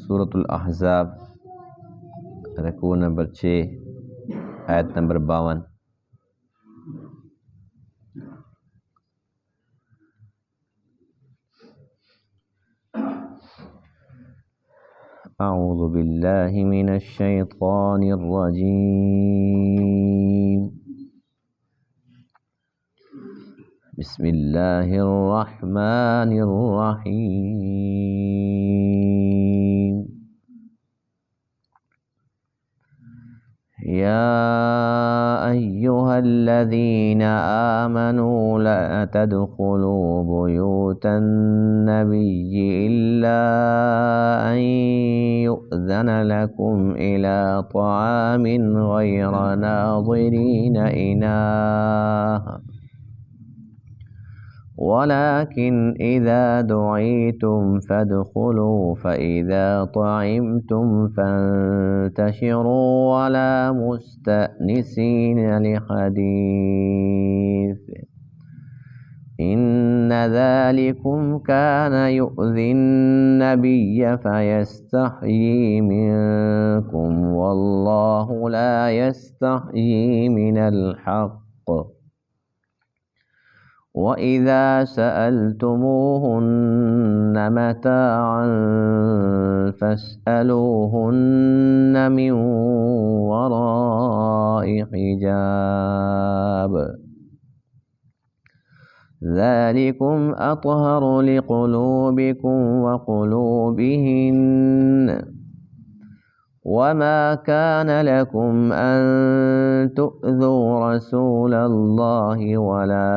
سورۃ الاحزاب رکوع نمبر 6 آیت نمبر 52۔ اعوذ باللہ من الشیطان الرجیم، بسم اللہ الرحمن الرحیم۔ یا ایہا الذین آمنوا لا تدخلوا بیوت النبی الا ان یؤذن لکم الى طعام غیر ناظرین اناہ ولكن إذا دعيتم فادخلوا فإذا طعمتم فانتشروا ولا مستأنسين لحديث إن ذلكم كان يؤذي النبي فيستحيي منكم والله لا يستحيي من الحق وَإِذَا سَأَلْتُمُوهُنَّ مَتَاعًا فَاسْأَلُوهُنَّ مِنْ وَرَاءِ حِجَابٍ ذَلِكُمْ أَطْهَرُ لِقُلُوبِكُمْ وَقُلُوبِهِنَّ وَمَا كَانَ لَكُمْ أَن تُؤْذُوا رَسُولَ اللَّهِ وَلَا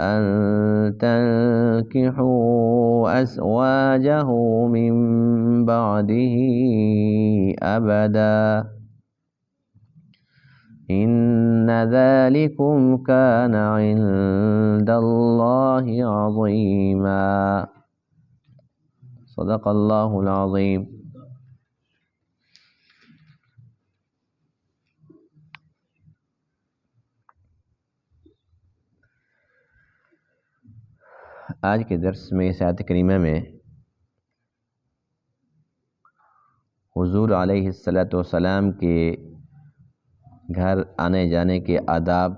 أَن تَنكِحُوا أَزْوَاجَهُ مِن بَعْدِهِ أَبَدًا إِنَّ ذَلِكُمْ كَانَ عِندَ اللَّهِ عَظِيمًا۔ صدق اللہ العظیم۔ آج کے درس میں اس آیت کریمہ میں حضور علیہ السلام کے گھر آنے جانے کے آداب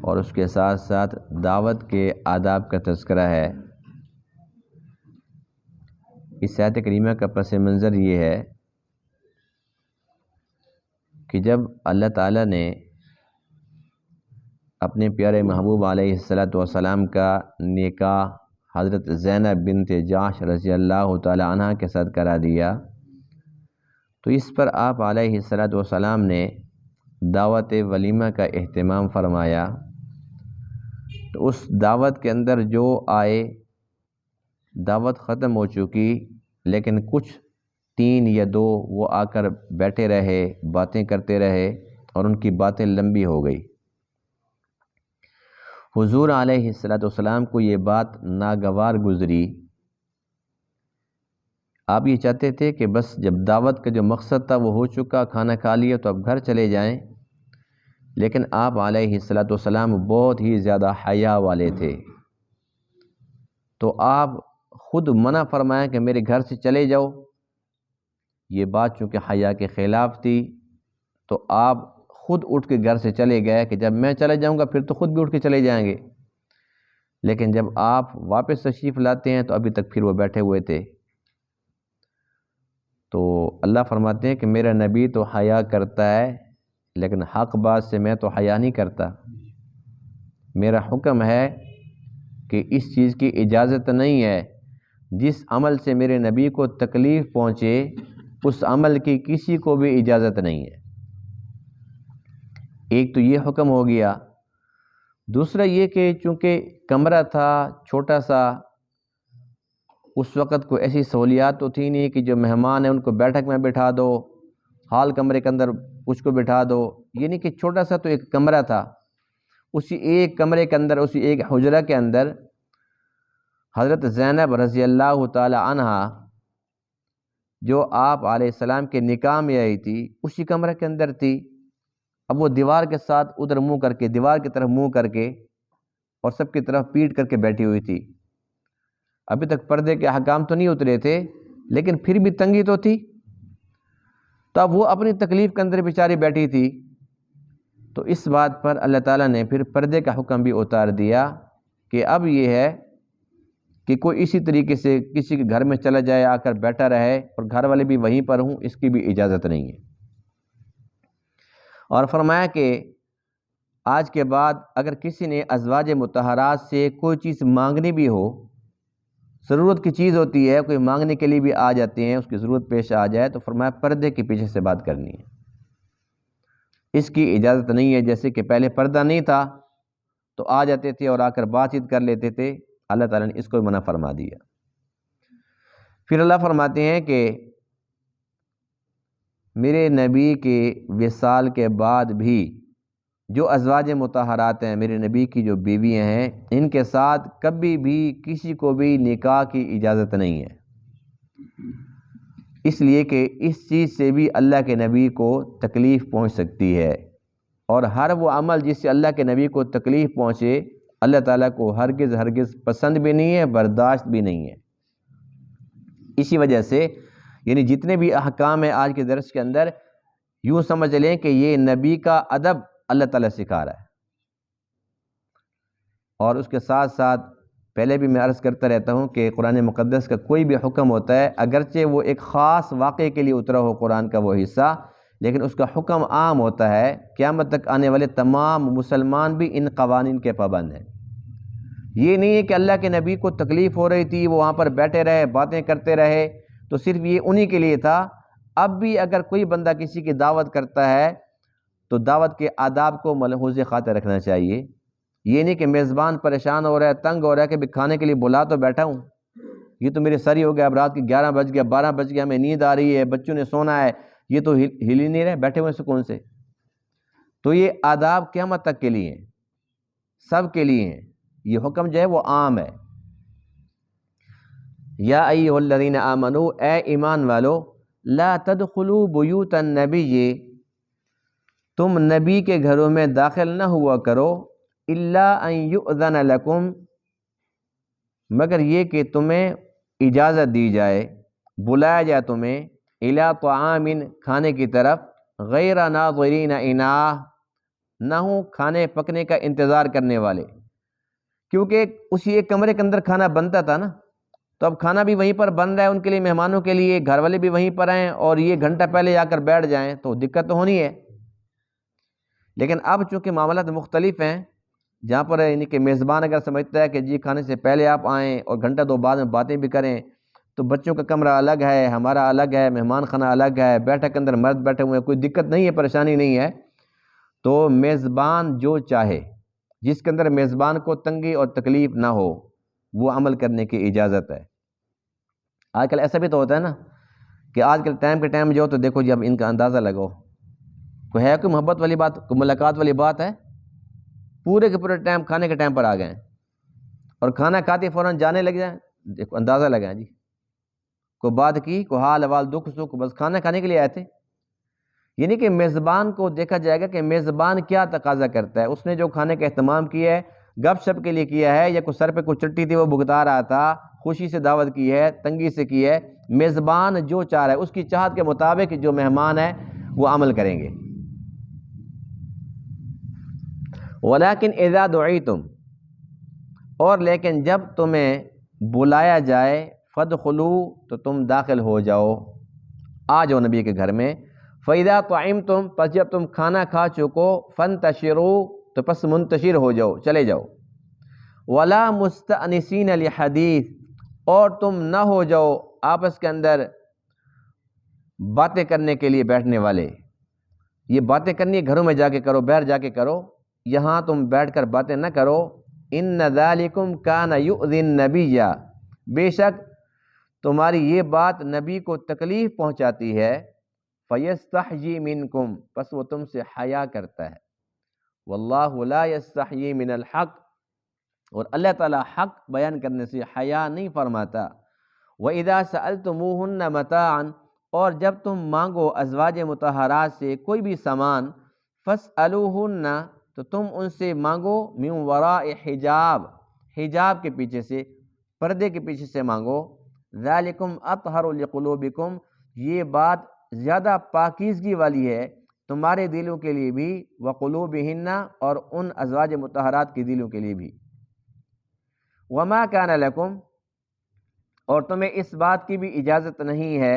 اور اس کے ساتھ ساتھ دعوت کے آداب کا تذکرہ ہے۔ اس آیت کریمہ کا پس منظر یہ ہے کہ جب اللہ تعالیٰ نے اپنے پیارے محبوب علیہ السلام کا نکاح حضرت زینب بنت جحش رضی اللہ تعالی عنہ کے ساتھ کرا دیا تو اس پر آپ علیہ السلام نے دعوت ولیمہ کا اہتمام فرمایا۔ تو اس دعوت کے اندر جو آئے دعوت ختم ہو چکی، لیکن کچھ 3 یا 2 وہ آ کر بیٹھے رہے، باتیں کرتے رہے اور ان کی باتیں لمبی ہو گئی۔ حضور علیہ السلام کو یہ بات ناگوار گزری۔ آپ یہ چاہتے تھے کہ بس جب دعوت کا جو مقصد تھا وہ ہو چکا، کھانا کھا لیا تو اب گھر چلے جائیں، لیکن آپ علیہ السلام بہت ہی زیادہ حیا والے تھے، تو آپ خود منع فرمائیں کہ میرے گھر سے چلے جاؤ۔ یہ بات چونکہ حیا کے خلاف تھی تو آپ خود اٹھ کے گھر سے چلے گئے کہ جب میں چلے جاؤں گا پھر تو خود بھی اٹھ کے چلے جائیں گے، لیکن جب آپ واپس تشریف لاتے ہیں تو ابھی تک پھر وہ بیٹھے ہوئے تھے۔ تو اللہ فرماتے ہیں کہ میرا نبی تو حیا کرتا ہے، لیکن حق بات سے میں تو حیا نہیں کرتا۔ میرا حکم ہے کہ اس چیز کی اجازت نہیں ہے، جس عمل سے میرے نبی کو تکلیف پہنچے اس عمل کی کسی کو بھی اجازت نہیں ہے۔ ایک تو یہ حکم ہو گیا، دوسرا یہ کہ چونکہ کمرہ تھا چھوٹا سا، اس وقت کوئی ایسی سہولیات تو تھی نہیں کہ جو مہمان ہیں ان کو بیٹھک میں بٹھا دو، ہال کمرے کے اندر اس کو بٹھا دو، یہ نہیں کہ چھوٹا سا تو ایک کمرہ تھا، اسی ایک کمرے کے اندر، اسی ایک حجرہ کے اندر حضرت زینب رضی اللہ تعالی عنہ جو آپ علیہ السلام کے نکاح میں آئی تھی اسی کمرے کے اندر تھی۔ اب وہ دیوار کے ساتھ ادھر منہ کر کے، دیوار کی طرف منہ کر کے اور سب کی طرف پیٹ کر کے بیٹھی ہوئی تھی۔ ابھی تک پردے کے احکام تو نہیں اترے تھے، لیکن پھر بھی تنگی تو تھی، تو اب وہ اپنی تکلیف کے اندر بیچاری بیٹھی تھی، تو اس بات پر اللہ تعالیٰ نے پھر پردے کا حکم بھی اتار دیا کہ اب یہ ہے کہ کوئی اسی طریقے سے کسی کے گھر میں چلا جائے، آ کر بیٹھا رہے اور گھر والے بھی وہیں پر ہوں، اس کی بھی اجازت نہیں ہے۔ اور فرمایا کہ آج کے بعد اگر کسی نے ازواج مطہرات سے کوئی چیز مانگنی بھی ہو، ضرورت کی چیز ہوتی ہے، کوئی مانگنے کے لیے بھی آ جاتے ہیں، اس کی ضرورت پیش آ جائے، تو فرمایا پردے کے پیچھے سے بات کرنی ہے، اس کی اجازت نہیں ہے۔ جیسے کہ پہلے پردہ نہیں تھا تو آ جاتے تھے اور آ کر بات چیت کر لیتے تھے، اللہ تعالیٰ نے اس کو منع فرما دیا۔ پھر اللہ فرماتے ہیں کہ میرے نبی کے وصال کے بعد بھی جو ازواج مطہرات ہیں، میرے نبی کی جو بیویاں ہیں، ان کے ساتھ کبھی بھی کسی کو بھی نکاح کی اجازت نہیں ہے، اس لیے کہ اس چیز سے بھی اللہ کے نبی کو تکلیف پہنچ سکتی ہے، اور ہر وہ عمل جس سے اللہ کے نبی کو تکلیف پہنچے اللہ تعالیٰ کو ہرگز پسند بھی نہیں ہے، برداشت بھی نہیں ہے۔ اسی وجہ سے یعنی جتنے بھی احکام ہیں آج کے درس کے اندر، یوں سمجھ لیں کہ یہ نبی کا ادب اللہ تعالیٰ سکھا رہا ہے۔ اور اس کے ساتھ ساتھ پہلے بھی میں عرض کرتا رہتا ہوں کہ قرآن مقدس کا کوئی بھی حکم ہوتا ہے، اگرچہ وہ ایک خاص واقعے کے لیے اترا ہو قرآن کا وہ حصہ، لیکن اس کا حکم عام ہوتا ہے، قیامت تک آنے والے تمام مسلمان بھی ان قوانین کے پابند ہیں۔ یہ نہیں ہے کہ اللہ کے نبی کو تکلیف ہو رہی تھی، وہ وہاں پر بیٹھے رہے، باتیں کرتے رہے، تو صرف یہ انہی کے لیے تھا۔ اب بھی اگر کوئی بندہ کسی کی دعوت کرتا ہے تو دعوت کے آداب کو ملحوظ خاطر رکھنا چاہیے۔ یہ نہیں کہ میزبان پریشان ہو رہا ہے، تنگ ہو رہا ہے کہ کھانے کے لیے بلا تو بیٹھا ہوں، یہ تو میرے سر ہی ہو گیا، اب رات کے 11 بج گیا، 12 بج گیا، ہمیں نیند آ رہی ہے، بچوں نے سونا ہے، یہ تو ہل ہی نہیں رہے، بیٹھے ہوئے سکون سے۔ تو یہ آداب قیامت تک کے لیے ہیں، سب کے لیے ہیں، یہ حکم جو ہے وہ عام ہے۔ یا ایھا الذین آمنوا، اے ایمان والو، لا تدخلوا بیوت النبی، تم نبی کے گھروں میں داخل نہ ہوا کرو، الا ان یؤذن لکم، مگر یہ کہ تمہیں اجازت دی جائے، بلایا جائے تمہیں، الی طعام، کھانے کی طرف، غیر ناظرین اناہ، نہ ہوں کھانے پکنے کا انتظار کرنے والے، کیونکہ اسی ایک کمرے کے اندر کھانا بنتا تھا نا، تو اب کھانا بھی وہیں پر بن رہا ہے ان کے لیے، مہمانوں کے لیے، گھر والے بھی وہیں پر ہیں، اور یہ گھنٹہ پہلے آ کر بیٹھ جائیں تو دقت تو ہونی ہے۔ لیکن اب چونکہ معاملات مختلف ہیں، جہاں پر یعنی کہ میزبان اگر سمجھتا ہے کہ جی کھانے سے پہلے آپ آئیں اور گھنٹہ دو بعد میں باتیں بھی کریں، تو بچوں کا کمرہ الگ ہے، ہمارا الگ ہے، مہمان خانہ الگ ہے، بیٹھک کے اندر مرد بیٹھے ہوئے ہیں، کوئی دقت نہیں ہے، پریشانی نہیں ہے، تو میزبان جو چاہے، جس کے اندر میزبان کو تنگی اور تکلیف نہ ہو، وہ عمل کرنے کی اجازت ہے۔ آج کل ایسا بھی تو ہوتا ہے نا کہ آج کل ٹائم کے ٹائم جو تو دیکھو جی اب ان کا اندازہ لگاؤ، کوئی ہے کوئی محبت والی بات، کوئی ملاقات والی بات ہے؟ پورے کے پورے ٹائم کھانے کے ٹائم پر آ گئے اور کھانا کھاتے فوراً جانے لگ جائیں، دیکھو اندازہ لگائیں جی، کوئی بات کی، کوئی حال احوال، دکھ سکھ، بس کھانا کھانے کے لیے آئے تھے۔ یعنی کہ میزبان کو دیکھا جائے گا کہ میزبان کیا تقاضا کرتا ہے، اس نے جو کھانے کا اہتمام کیا ہے گپ شپ کے لیے کیا ہے، یا کوئی سر پہ کوئی چٹی تھی وہ بھگتا رہا تھا، خوشی سے دعوت کی ہے، تنگی سے کی ہے، میزبان جو چاہ رہا ہے اس کی چاہت کے مطابق جو مہمان ہے وہ عمل کریں گے۔ ولیکن اذا دعیتم، اور لیکن جب تمہیں بلایا جائے، فادخلوا، تو تم داخل ہو جاؤ، آ جاؤ نبی کے گھر میں، فاذا طعمتم، پس جب تم کھانا کھا چکو، فانتشروا، تو پس منتشر ہو جاؤ، چلے جاؤ، ولا مستأنسین لحدیث، اور تم نہ ہو جاؤ آپس کے اندر باتیں کرنے کے لیے بیٹھنے والے۔ یہ باتیں کرنی ہے گھروں میں جا کے کرو، باہر جا کے کرو، یہاں تم بیٹھ کر باتیں نہ کرو۔ ان ذالکم کان یؤذی النبی، بے شک تمہاری یہ بات نبی کو تکلیف پہنچاتی ہے، فیستحیی منکم، پس وہ تم سے حیا کرتا ہے، واللہ لا یستحیی من الحق، اور اللہ تعالیٰ حق بیان کرنے سے حیا نہیں فرماتا۔ وَإِذَا سَأَلْتُمُوهُنَّ مَتَاعًا، اور جب تم مانگو ازواج مطہرات سے کوئی بھی سامان، فَاسْأَلُوهُنَّ، تو تم ان سے مانگو، مِن وَرَاءِ حجاب، حجاب کے پیچھے سے، پردے کے پیچھے سے مانگو، ذالکم اطہر لقلوبکم، یہ بات زیادہ پاکیزگی والی ہے تمہارے دلوں کے لیے بھی، وقلوبہن، اور ان ازواج مطہرات کے دلوں کے لیے بھی۔ وما کان لکم، اور تمہیں اس بات کی بھی اجازت نہیں ہے،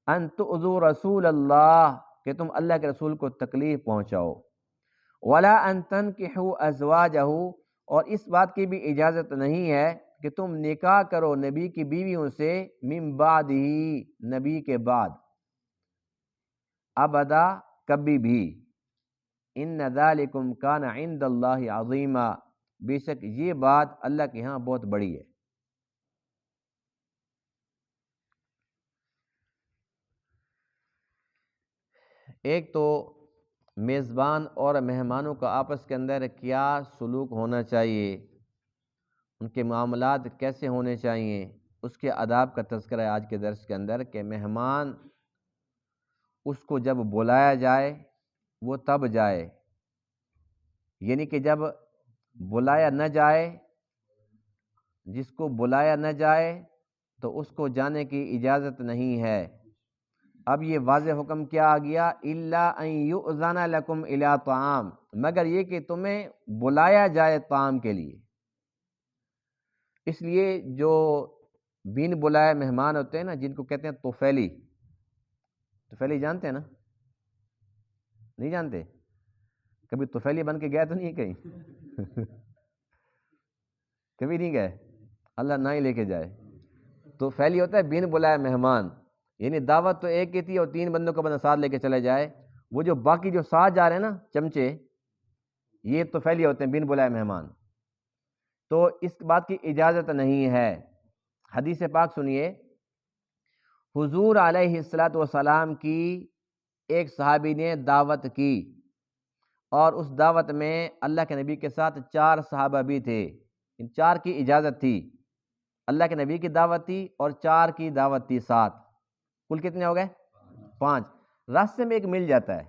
ان تؤذوا رسول اللہ، کہ تم اللہ کے رسول کو تکلیف پہنچاؤ، ولا ان تنکحوا ازواجہ، اور اس بات کی بھی اجازت نہیں ہے کہ تم نکاح کرو نبی کی بیویوں سے، من بعدہ، نبی کے بعد، ابدا، کبھی بھی، ان ذالکم کان عند اللہ عظیما، بے شک یہ بات اللہ کے ہاں بہت بڑی ہے۔ ایک تو میزبان اور مہمانوں کا آپس کے اندر کیا سلوک ہونا چاہیے، ان کے معاملات کیسے ہونے چاہیے، اس کے آداب کا تذکرہ ہے آج کے درس کے اندر، کہ مہمان اس کو جب بلایا جائے وہ تب جائے، یعنی کہ جب بلایا نہ جائے، جس کو بلایا نہ جائے تو اس کو جانے کی اجازت نہیں ہے۔ اب یہ واضح حکم کیا آ گیا، الا ان یؤذن لکم الی طعام، مگر یہ کہ تمہیں بلایا جائے طعام کے لیے۔ اس لیے جو بین بلائے مہمان ہوتے ہیں نا، جن کو کہتے ہیں طفیلی، طفیلی جانتے ہیں نا؟ نہیں جانتے؟ کبھی طفیلی بن کے گئے تو نہیں کہیں؟ کبھی نہیں گئے؟ اللہ نہ ہی لے کے جائے۔ طفیلی ہوتا ہے بین بلائے مہمان، یعنی دعوت تو ایک کی تھی اور 3 بندوں کو بندہ ساتھ لے کے چلے جائے، وہ جو باقی جو ساتھ جا رہے ہیں نا چمچے، یہ طفیلی ہوتے ہیں، بین بلائے مہمان۔ تو اس بات کی اجازت نہیں ہے۔ حدیث پاک سنیے، حضور علیہ السلام کی ایک صحابی نے دعوت کی، اور اس دعوت میں اللہ کے نبی کے ساتھ 4 صحابہ بھی تھے، ان 4 کی اجازت تھی، اللہ کے نبی کی دعوت تھی اور 4 کی دعوت تھی، 7، کل کتنے ہو گئے؟ 5۔ راستے میں ایک مل جاتا ہے،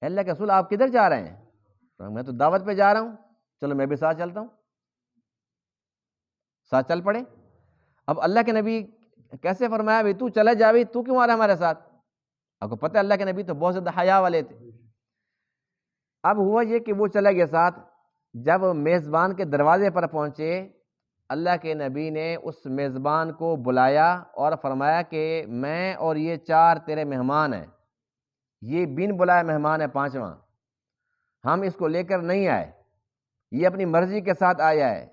اللہ کے رسول آپ کدھر جا رہے ہیں؟ میں تو دعوت پہ جا رہا ہوں، چلو میں بھی ساتھ چلتا ہوں، ساتھ چل پڑے۔ اب اللہ کے نبی کیسے فرمایا بھائی تو چلا جا، بھائی تو کیوں آ رہا ہے ہمارے ساتھ؟ آپ کو پتہ ہے اللہ کے نبی تو بہت زیادہ حیا والے تھے۔ اب ہوا یہ کہ وہ چلا گیا ساتھ، جب میزبان کے دروازے پر پہنچے، اللہ کے نبی نے اس میزبان کو بلایا اور فرمایا کہ میں اور یہ 4 تیرے مہمان ہیں، یہ بن بلایا مہمان ہے 5واں، ہم اس کو لے کر نہیں آئے، یہ اپنی مرضی کے ساتھ آیا ہے،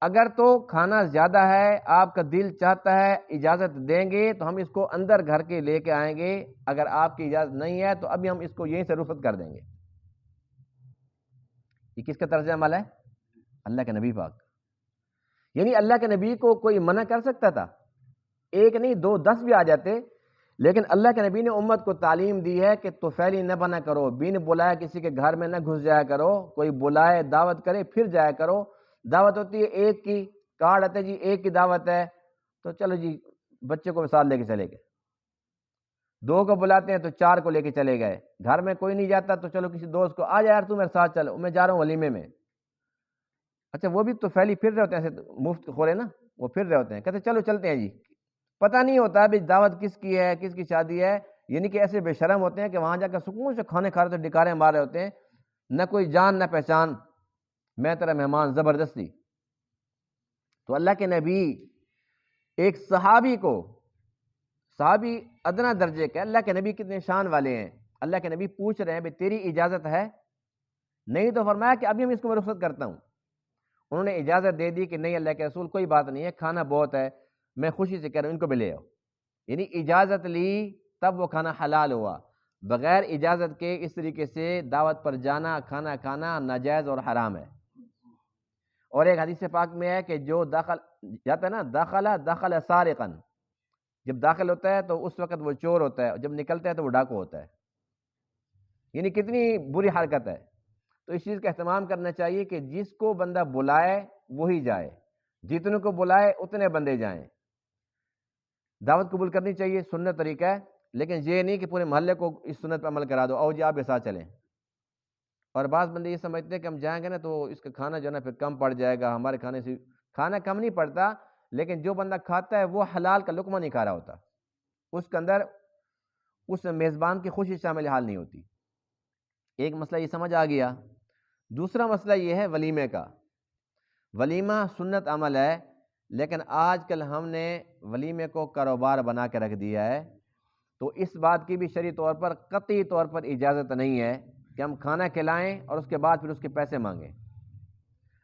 اگر تو کھانا زیادہ ہے، آپ کا دل چاہتا ہے، اجازت دیں گے تو ہم اس کو اندر گھر کے لے کے آئیں گے، اگر آپ کی اجازت نہیں ہے تو ابھی ہم اس کو یہیں سے رخصت کر دیں گے۔ یہ کس کا طرز عمل ہے؟ اللہ کے نبی پاک۔ یعنی اللہ کے نبی کو کوئی منع کر سکتا تھا؟ ایک نہیں 2 10 بھی آ جاتے، لیکن اللہ کے نبی نے امت کو تعلیم دی ہے کہ طفیلی نہ بنا کرو، بن بلایا کسی کے گھر میں نہ گھس جایا کرو، کوئی بلائے دعوت کرے پھر جایا کرو۔ دعوت ہوتی ہے ایک کی، کارڈ آتے جی ایک کی دعوت ہے تو چلو جی بچے کو ساتھ لے کے چلے گئے، 2 کو بلاتے ہیں تو 4 کو لے کے چلے گئے، گھر میں کوئی نہیں جاتا تو چلو کسی دوست کو، آ جا یار تو میرے ساتھ چل، میں جا رہا ہوں ولیمے میں۔ اچھا وہ بھی تو پھیلی پھر رہے ہوتے ہیں، ایسے مفت خورے نا، وہ پھر رہے ہوتے ہیں، کہتے چلو چلتے ہیں جی، پتہ نہیں ہوتا بھی دعوت کس کی ہے، کس کی شادی ہے، یعنی کہ ایسے بے شرم ہوتے ہیں کہ وہاں جا کر سکون سے کھانے کھا رہے ہوتے، ڈکارے مار رہے ہوتے ہیں، نہ کوئی جان نہ پہچان، میں تیرا مہمان زبردستی۔ تو اللہ کے نبی ایک صحابی کو، صحابی ادنا درجے کے، اللہ کے نبی کتنے شان والے ہیں، اللہ کے نبی پوچھ رہے ہیں بھئی تیری اجازت ہے؟ نہیں تو فرمایا کہ ابھی ہم اس کو میں رخصت کرتا ہوں۔ انہوں نے اجازت دے دی کہ نہیں اللہ کے رسول کوئی بات نہیں ہے، کھانا بہت ہے، میں خوشی سے کہہ رہا ہوں ان کو بھی لے آؤ، یعنی اجازت لی تب وہ کھانا حلال ہوا، بغیر اجازت کے اس طریقے سے دعوت پر جانا، کھانا کھانا ناجائز اور حرام ہے۔ اور ایک حدیث پاک میں ہے کہ جو داخل جاتا ہے نا، داخل سارقا، جب داخل ہوتا ہے تو اس وقت وہ چور ہوتا ہے، جب نکلتا ہے تو وہ ڈاکو ہوتا ہے، یعنی کتنی بری حرکت ہے۔ تو اس چیز کا اہتمام کرنا چاہیے کہ جس کو بندہ بلائے وہی جائے، جتنے کو بلائے اتنے بندے جائیں۔ دعوت قبول کرنی چاہیے، سنت طریقہ ہے، لیکن یہ نہیں کہ پورے محلے کو اس سنت پر عمل کرا دو، او جی آپ کے ساتھ چلیں۔ اور بعض بندے یہ سمجھتے ہیں کہ ہم جائیں گے نا تو اس کا کھانا جو ہے نا پھر کم پڑ جائے گا، ہمارے کھانے سے کھانا کم نہیں پڑتا، لیکن جو بندہ کھاتا ہے وہ حلال کا لقمہ نہیں کھا رہا ہوتا، اس کے اندر اس میزبان کی خوشی شامل حال نہیں ہوتی۔ ایک مسئلہ یہ سمجھ آ گیا۔ دوسرا مسئلہ یہ ہے ولیمے کا۔ ولیمہ سنت عمل ہے، لیکن آج کل ہم نے ولیمے کو کاروبار بنا کے رکھ دیا ہے، تو اس بات کی بھی شرعی طور پر قطعی طور پر اجازت نہیں ہے کہ ہم کھانا کھلائیں اور اس کے بعد پھر اس کے پیسے مانگیں۔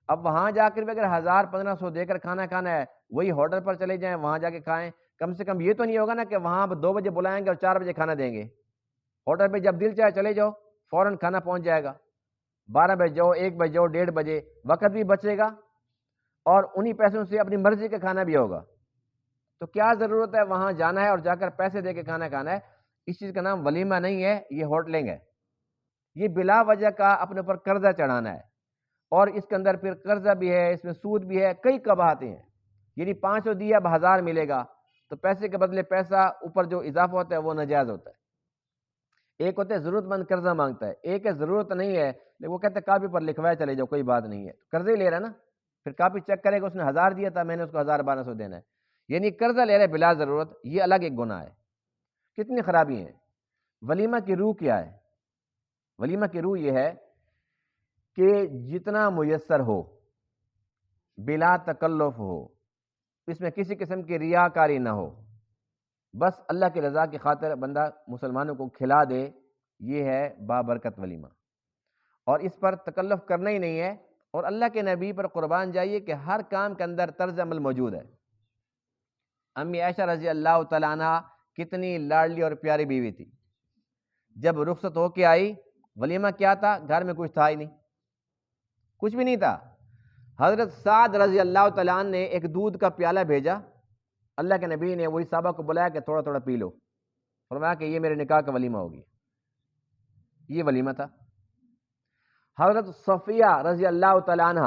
اب وہاں جا کر بھی اگر 1000-1500 دے کر کھانا کھانا ہے، وہی ہوٹل پر چلے جائیں، وہاں جا کے کھائیں۔ کم سے کم یہ تو نہیں ہوگا نا کہ وہاں 2 بجے بلائیں گے اور 4 بجے کھانا دیں گے۔ ہوٹل پہ جب دل چاہے چلے جاؤ، فوراً کھانا پہنچ جائے گا۔ 12 بجے جاؤ، 1 بجے جاؤ، 1:30 بجے، وقت بھی بچے گا اور انہی پیسوں سے اپنی مرضی کا کھانا بھی ہوگا۔ تو کیا ضرورت ہے وہاں جانا ہے اور جا کر پیسے دے کے کھانا کھانا ہے؟ اس چیز کا نام ولیمہ نہیں ہے، یہ ہوٹلنگ ہے۔ یہ بلا وجہ کا اپنے اوپر قرضہ چڑھانا ہے، اور اس کے اندر پھر قرضہ بھی ہے، اس میں سود بھی ہے، کئی قباحتیں ہیں۔ یعنی 500 دیا اب 1000 ملے گا، تو پیسے کے بدلے پیسہ اوپر جو اضافہ ہوتا ہے وہ ناجائز ہوتا ہے۔ ایک ہوتا ہے ضرورت مند قرضہ مانگتا ہے، ایک ہے ضرورت نہیں ہے لیکن وہ کہتا ہے کاپی پر لکھوائے چلے جاؤ، کوئی بات نہیں ہے، قرضے لے رہا ہے نا، پھر کاپی چیک کرے گا اس نے 1000 دیا تھا، میں نے اس کو 1200 دینا ہے، یعنی قرضہ لے رہے بلا ضرورت، یہ الگ ایک گناہ ہے۔ کتنی خرابی ہیں۔ ولیمہ کی روح کیا ہے؟ ولیمہ کی روح یہ ہے کہ جتنا میسر ہو، بلا تکلف ہو، اس میں کسی قسم کی ریاکاری نہ ہو، بس اللہ کی رضا کی خاطر بندہ مسلمانوں کو کھلا دے، یہ ہے بابرکت ولیمہ، اور اس پر تکلف کرنا ہی نہیں ہے۔ اور اللہ کے نبی پر قربان جائیے کہ ہر کام کے اندر طرز عمل موجود ہے۔ امی عائشہ رضی اللہ تعالیٰ عنہ کتنی لاڈلی اور پیاری بیوی تھی، جب رخصت ہو کے آئی، ولیمہ کیا تھا؟ گھر میں کچھ تھا ہی نہیں، کچھ بھی نہیں تھا۔ حضرت سعد رضی اللہ تعالیٰ عنہ نے ایک دودھ کا پیالہ بھیجا، اللہ کے نبی نے وہی صحابہ کو بلایا کہ تھوڑا تھوڑا پی لو، فرمایا کہ یہ میرے نکاح کا ولیمہ ہوگی، یہ ولیمہ تھا۔ حضرت صفیہ رضی اللہ تعالیٰ عنہ،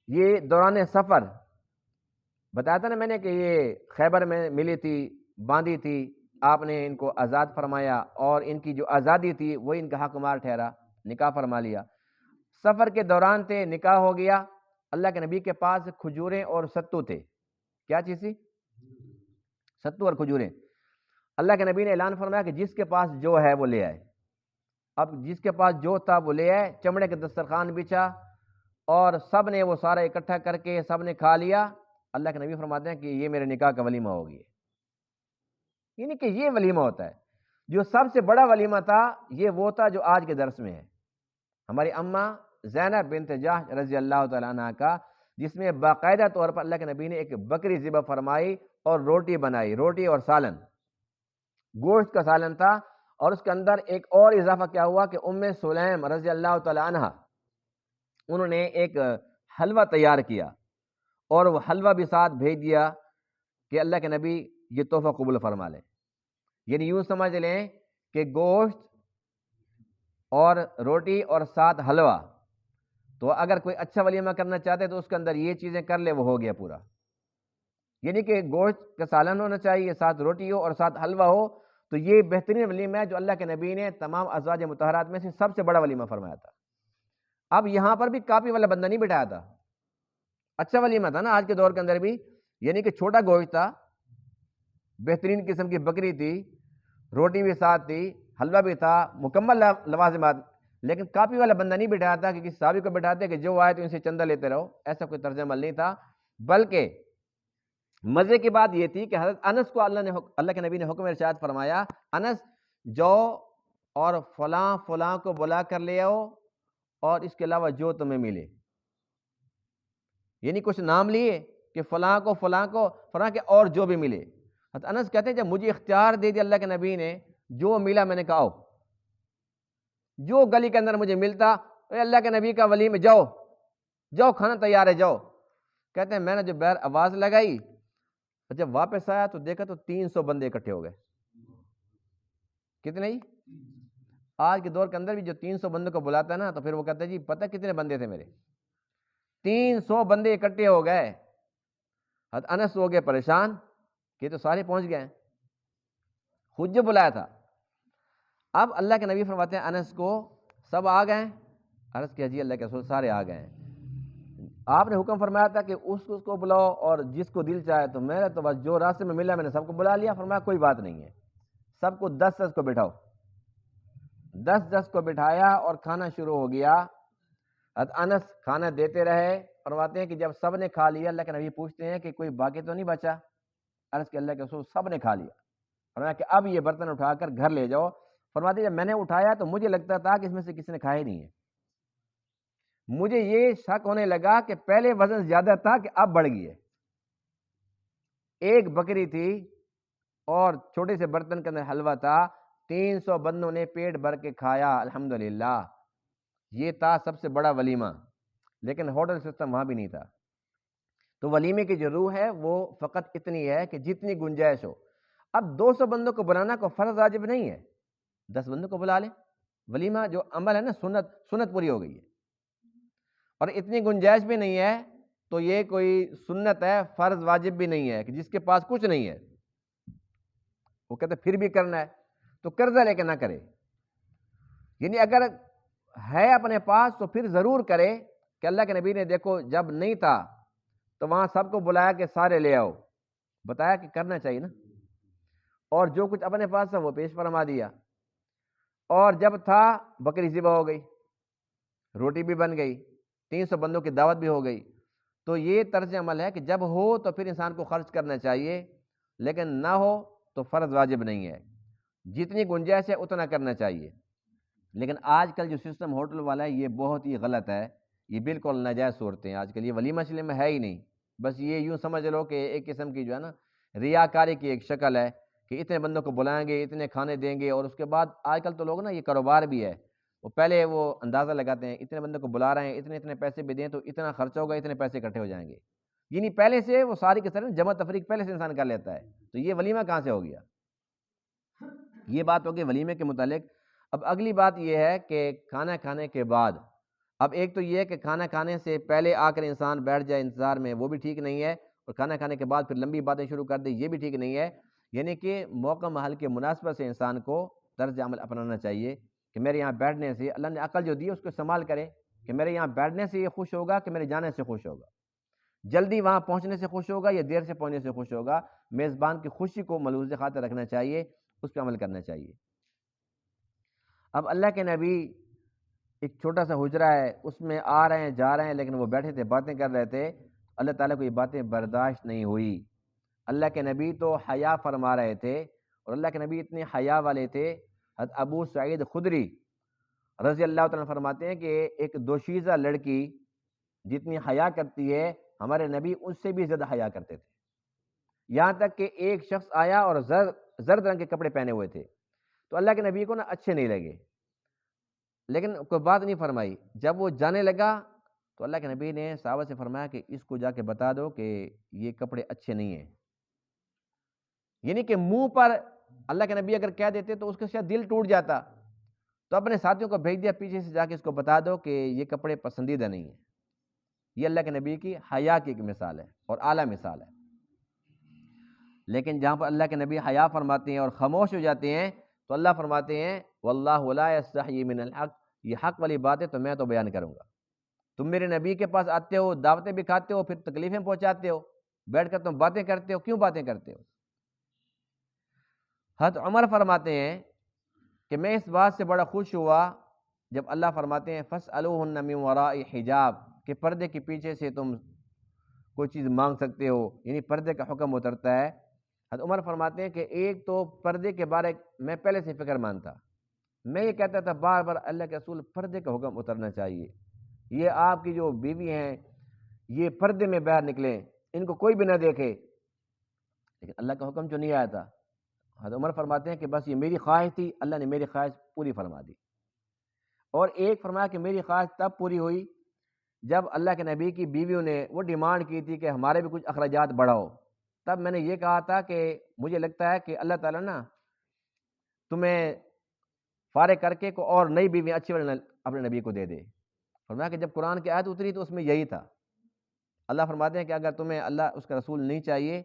یہ دوران سفر بتایا تھا نا میں نے کہ یہ خیبر میں ملی تھی، باندھی تھی، آپ نے ان کو آزاد فرمایا، اور ان کی جو آزادی تھی وہی ان کا حقمار ٹھہرا، نکاح فرما لیا۔ سفر کے دوران تھے، نکاح ہو گیا، اللہ کے نبی کے پاس کھجوریں اور ستو تھے۔ کیا چیز تھی؟ ستو اور کھجوریں۔ اللہ کے نبی نے اعلان فرمایا کہ جس کے پاس جو ہے وہ لے آئے۔ اب جس کے پاس جو تھا وہ لے آئے، چمڑے کے دسترخوان بچھا اور سب نے وہ سارا اکٹھا کر کے سب نے کھا لیا۔ اللہ کے نبی فرماتے ہیں کہ یہ میرے نکاح کا ولیمہ ہوگی، یعنی کہ یہ ولیمہ ہوتا ہے۔ جو سب سے بڑا ولیمہ تھا یہ وہ تھا جو آج کے درس میں ہے، ہماری اماں زینب بنت جحش رضی اللہ تعالیٰ عنہ کا، جس میں باقاعدہ طور پر اللہ کے نبی نے ایک بکری ذبح فرمائی اور روٹی بنائی، روٹی اور سالن، گوشت کا سالن تھا، اور اس کے اندر ایک اور اضافہ کیا ہوا کہ ام سلیم رضی اللہ تعالیٰ عنہ انہوں نے ایک حلوہ تیار کیا اور وہ حلوہ بھی ساتھ بھیج دیا کہ اللہ کے نبی یہ تحفہ قبول فرما لیں۔ یعنی یوں سمجھ لیں کہ گوشت اور روٹی اور ساتھ حلوہ، تو اگر کوئی اچھا ولیمہ کرنا چاہتے تو اس کے اندر یہ چیزیں کر لے، وہ ہو گیا پورا۔ یعنی کہ گوشت کا سالن ہونا چاہیے، ساتھ روٹی ہو اور ساتھ حلوہ ہو، تو یہ بہترین ولیمہ ہے جو اللہ کے نبی نے تمام ازواج مطہرات میں سے سب سے بڑا ولیمہ فرمایا تھا۔ اب یہاں پر بھی کاپی والا بندہ نہیں بٹھایا تھا، اچھا ولیمہ تھا نا آج کے دور کے اندر بھی، یعنی کہ چھوٹا گوشت تھا، بہترین قسم کی بکری تھی، روٹی بھی ساتھ تھی، حلوہ بھی تھا، مکمل لوازمات، لیکن کاپی والا بندہ نہیں بٹھایا تھا کہ کسی صحابی کو بٹھاتے کہ جو آئے تو ان سے چندہ لیتے رہو، ایسا کوئی طرز عمل نہیں تھا۔ بلکہ مزے کی بات یہ تھی کہ حضرت انس کو اللہ کے نبی نے حکم ارشاد فرمایا، انس جاؤ اور فلاں فلاں کو بلا کر لے آؤ اور اس کے علاوہ جو تمہیں ملے، یعنی کچھ نام لیے کہ فلاں کو فلاں کے اور جو بھی ملے۔ حضرت انس کہتے ہیں جب مجھے اختیار دے دیا اللہ کے نبی نے، جو ملا میں نے کہا جو گلی کے اندر مجھے ملتا، اے اللہ کے نبی کا ولی میں جاؤ کھانا تیار ہے جاؤ۔ کہتے ہیں میں نے جو بیر آواز لگائی، جب واپس آیا تو دیکھا تو 300 بندے اکٹھے ہو گئے۔ کتنے ہی؟ آج کے دور کے اندر بھی جو 300 بندوں کو بلاتا ہے نا، تو پھر وہ کہتا ہے جی پتہ کتنے بندے تھے میرے، 300 بندے اکٹھے ہو گئے۔ حضرت انس ہو گئے پریشان کہ تو سارے پہنچ گئے، خود جو بلایا تھا۔ اب اللہ کے نبی فرماتے ہیں انس کو سب آ گئے؟ عرض کیا جی اللہ کے رسول سارے آ گئے ہیں۔ آپ نے حکم فرمایا تھا کہ اس کو بلاؤ اور جس کو دل چاہے، تو میں نے تو بس جو راستے میں ملا میں نے سب کو بلا لیا۔ فرمایا کوئی بات نہیں ہے، سب کو 10 کو بٹھاؤ۔ 10 کو بٹھایا اور کھانا شروع ہو گیا۔ حضرت انس کھانا دیتے رہے۔ فرماتے ہیں کہ جب سب نے کھا لیا، اللہ کے نبی پوچھتے ہیں کہ کوئی باقی تو نہیں بچا؟ عرض کہ اللہ کے رسول سب نے کھا لیا۔ فرمایا کہ اب یہ برتن اٹھا کر گھر لے جاؤ۔ فرماتے ہیں جب میں نے اٹھایا تو مجھے لگتا تھا کہ اس میں سے کسی نے کھایا ہی نہیں ہے۔ مجھے یہ شک ہونے لگا کہ پہلے وزن زیادہ تھا کہ اب بڑھ گئی ہے۔ ایک بکری تھی اور چھوٹے سے برتن کے اندر حلوہ تھا، 300 بندوں نے پیٹ بھر کے کھایا۔ الحمدللہ یہ تھا سب سے بڑا ولیمہ، لیکن ہوٹل سسٹم وہاں بھی نہیں تھا۔ تو ولیمے کی جو روح ہے وہ فقط اتنی ہے کہ جتنی گنجائش ہو۔ اب 200 بندوں کو بلانا کو فرض واجب نہیں ہے، 10 بندوں کو بلا لیں، ولیمہ جو عمل ہے نا سنت پوری ہو گئی ہے۔ اور اتنی گنجائش بھی نہیں ہے تو یہ کوئی سنت ہے، فرض واجب بھی نہیں ہے کہ جس کے پاس کچھ نہیں ہے وہ کہتے پھر بھی کرنا ہے تو قرضہ لے کے نہ کرے۔ یعنی اگر ہے اپنے پاس تو پھر ضرور کرے کہ اللہ کے نبی نے دیکھو جب نہیں تھا تو وہاں سب کو بلایا کہ سارے لے آؤ، بتایا کہ کرنا چاہیے نا، اور جو کچھ اپنے پاس تھا وہ پیش فرما دیا۔ اور جب تھا بکری ذبح ہو گئی، روٹی بھی بن گئی، 300 بندوں کی دعوت بھی ہو گئی۔ تو یہ طرز عمل ہے کہ جب ہو تو پھر انسان کو خرچ کرنا چاہیے، لیکن نہ ہو تو فرض واجب نہیں ہے، جتنی گنجائش ہے اتنا کرنا چاہیے۔ لیکن آج کل جو سسٹم ہوٹل والا ہے یہ بہت ہی غلط ہے، یہ بالکل ناجائز صورتیں ہیں۔ آج کل یہ ولیمہ شلیمہ ہے ہی نہیں، بس یہ یوں سمجھ لو کہ ایک قسم کی جو ہے نا ریاکاری کی ایک شکل ہے کہ اتنے بندوں کو بلائیں گے، اتنے کھانے دیں گے، اور اس کے بعد آج کل تو لوگ نا یہ کاروبار بھی ہے، وہ پہلے وہ اندازہ لگاتے ہیں اتنے بندوں کو بلا رہے ہیں، اتنے پیسے بھی دیں تو اتنا خرچہ ہوگا، اتنے پیسے اکٹھے ہو جائیں گے، یعنی پہلے سے وہ ساری کے سارے جمع تفریق پہلے سے انسان کر لیتا ہے۔ تو یہ ولیمہ کہاں سے ہو گیا؟ یہ بات ہوگی ولیمے کے متعلق۔ اب اگلی بات یہ ہے کہ کھانا کھانے کے بعد، اب ایک تو یہ ہے کہ کھانا کھانے سے پہلے آ کر انسان بیٹھ جائے انتظار میں، وہ بھی ٹھیک نہیں ہے، اور کھانا کھانے کے بعد پھر لمبی باتیں شروع کر دے، یہ بھی ٹھیک نہیں ہے۔ یعنی کہ موقع محل کے مناسبت سے انسان کو طرز عمل اپنانا چاہیے کہ میرے یہاں بیٹھنے سے اللہ نے عقل جو دی ہے اس کو استعمال کرے کہ میرے یہاں بیٹھنے سے یہ خوش ہوگا کہ میرے جانے سے خوش ہوگا، جلدی وہاں پہنچنے سے خوش ہوگا یا دیر سے پہنچنے سے خوش ہوگا۔ میزبان کی خوشی کو ملحوظ خاطر رکھنا چاہیے، اس پہ عمل کرنا چاہیے۔ اب اللہ کے نبی ایک چھوٹا سا حجرہ ہے، اس میں آ رہے ہیں جا رہے ہیں، لیکن وہ بیٹھے تھے باتیں کر رہے تھے، اللہ تعالیٰ کو یہ باتیں برداشت نہیں ہوئی۔ اللہ کے نبی تو حیا فرما رہے تھے، اور اللہ کے نبی اتنے حیا والے تھے، حضرت ابو سعید خدری رضی اللہ تعالیٰ فرماتے ہیں کہ ایک دوشیزہ لڑکی جتنی حیا کرتی ہے ہمارے نبی اس سے بھی زیادہ حیا کرتے تھے۔ یہاں تک کہ ایک شخص آیا اور زرد رنگ کے کپڑے پہنے ہوئے تھے، تو اللہ کے نبی کو نا اچھے نہیں لگے، لیکن کوئی بات نہیں فرمائی۔ جب وہ جانے لگا تو اللہ کے نبی نے صحابہ سے فرمایا کہ اس کو جا کے بتا دو کہ یہ کپڑے اچھے نہیں ہیں۔ یعنی کہ منہ پر اللہ کے نبی اگر کہہ دیتے تو اس کا شاید دل ٹوٹ جاتا، تو اپنے ساتھیوں کو بھیج دیا پیچھے سے جا کے اس کو بتا دو کہ یہ کپڑے پسندیدہ نہیں ہیں۔ یہ اللہ کے نبی کی حیا کی ایک مثال ہے اور اعلیٰ مثال ہے۔ لیکن جہاں پر اللہ کے نبی حیا فرماتے ہیں اور خاموش ہو جاتے ہیں تو اللہ فرماتے ہیں واللہ لا یستحیی من الحق، یہ حق والی بات ہے تو میں تو بیان کروں گا۔ تم میرے نبی کے پاس آتے ہو، دعوتیں بھی کھاتے ہو، پھر تکلیفیں پہنچاتے ہو، بیٹھ کر تم باتیں کرتے ہو، کیوں باتیں کرتے ہو؟ حضرت عمر فرماتے ہیں کہ میں اس بات سے بڑا خوش ہوا جب اللہ فرماتے ہیں فاسألوہن من وراء حجاب، کہ پردے کے پیچھے سے تم کوئی چیز مانگ سکتے ہو، یعنی پردے کا حکم اترتا ہے۔ حضرت عمر فرماتے ہیں کہ ایک تو پردے کے بارے میں پہلے سے فکر مند تھا، میں یہ کہتا تھا بار بار اللہ کے رسول پردے کا حکم اترنا چاہیے، یہ آپ کی جو بیوی ہیں یہ پردے میں باہر نکلیں، ان کو کوئی بھی نہ دیکھے، لیکن اللہ کا حکم جو نہیں آیا تھا۔ حضرت عمر فرماتے ہیں کہ بس یہ میری خواہش تھی، اللہ نے میری خواہش پوری فرما دی۔ اور ایک فرمایا کہ میری خواہش تب پوری ہوئی جب اللہ کے نبی کی بیویوں نے وہ ڈیمانڈ کی تھی کہ ہمارے بھی کچھ اخراجات بڑھاؤ، تب میں نے یہ کہا تھا کہ مجھے لگتا ہے کہ اللہ تعالیٰ نا تمہیں فارغ کر کے کوئی اور نئی بیوی اچھی والی اپنے نبی کو دے دے۔ فرمایا کہ جب قرآن کی آیت اتری تو اس میں یہی تھا۔ اللہ فرماتے ہیں کہ اگر تمہیں اللہ اس کا رسول نہیں چاہیے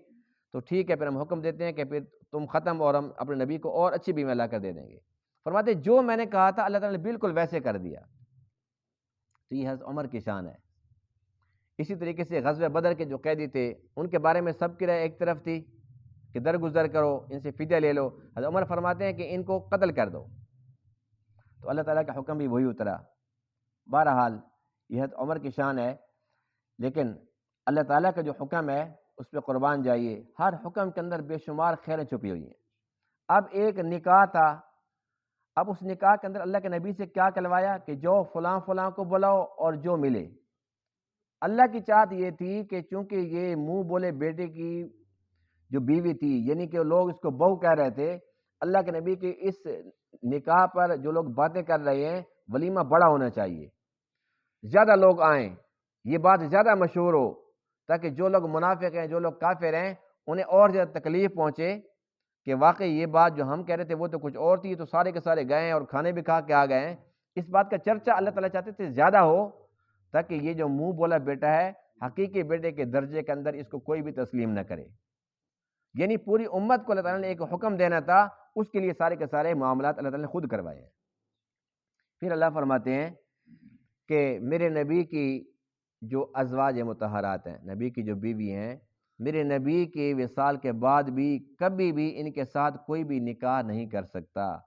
تو ٹھیک ہے، پھر ہم حکم دیتے ہیں کہ پھر تم ختم، اور ہم اپنے نبی کو اور اچھی بیوی لا کر دے دیں گے۔ فرماتے ہیں جو میں نے کہا تھا اللہ تعالیٰ نے بالکل ویسے کر دیا۔ تو یہ حضرت عمر کی شان ہے۔ اسی طریقے سے غزوہ بدر کے جو قیدی تھے ان کے بارے میں سب کی رائے ایک طرف تھی کہ درگزر کرو، ان سے فدیہ لے لو۔ حضرت عمر فرماتے ہیں کہ ان کو قتل کر دو، تو اللہ تعالیٰ کا حکم بھی وہی اترا۔ بہرحال یہ حضرت عمر کی شان ہے، لیکن اللہ تعالیٰ کا جو حکم ہے اس پہ قربان جائیے۔ ہر حکم کے اندر بے شمار خیریں چھپی ہوئی ہیں۔ اب ایک نکاح تھا، اب اس نکاح کے اندر اللہ کے نبی سے کیا کہلوایا کہ جو فلاں فلاں کو بلاؤ اور جو ملے۔ اللہ کی چاہت یہ تھی کہ چونکہ یہ منہ بولے بیٹے کی جو بیوی تھی، یعنی کہ لوگ اس کو بہو کہہ رہے تھے، اللہ کے نبی کے اس نکاح پر جو لوگ باتیں کر رہے ہیں ولیمہ بڑا ہونا چاہیے، زیادہ لوگ آئیں، یہ بات زیادہ مشہور ہو، تاکہ جو لوگ منافق ہیں، جو لوگ کافر ہیں، انہیں اور زیادہ تکلیف پہنچے کہ واقعی یہ بات جو ہم کہہ رہے تھے وہ تو کچھ اور تھی، تو سارے کے سارے گئے ہیں اور کھانے بھی کھا کے آ گئے ہیں۔ اس بات کا چرچا اللہ تعالیٰ چاہتے تھے زیادہ ہو، تاکہ یہ جو منہ بولا بیٹا ہے حقیقی بیٹے کے درجے کے اندر اس کو کوئی بھی تسلیم نہ کرے۔ یعنی پوری امت کو اللہ تعالیٰ نے ایک حکم دینا تھا، اس کے لیے سارے کے سارے معاملات اللہ تعالیٰ نے خود کروائے ہیں۔ پھر اللہ فرماتے ہیں کہ میرے نبی کی جو ازواج مطہرات ہیں، نبی کی جو بیوی ہیں، میرے نبی کے وصال کے بعد بھی کبھی بھی ان کے ساتھ کوئی بھی نکاح نہیں کر سکتا۔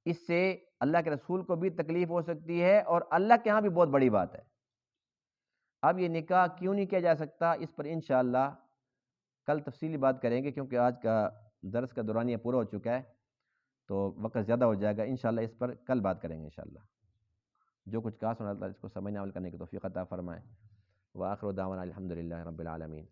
اس سے اللہ کے رسول کو بھی تکلیف ہو سکتی ہے اور اللہ کے ہاں بھی بہت بڑی بات ہے۔ اب یہ نکاح کیوں نہیں کیا جا سکتا، اس پر انشاءاللہ کل تفصیلی بات کریں گے، کیونکہ آج کا درس کا دورانیہ پورا ہو چکا ہے تو وقت زیادہ ہو جائے گا۔ انشاءاللہ اس پر کل بات کریں گے انشاءاللہ۔ جو کچھ کہا سنا اللہ اس کو سمجھنے عمل کرنے کی توفیق عطا فرمائے۔ وآخر دعوانا الحمدللہ رب العالمین۔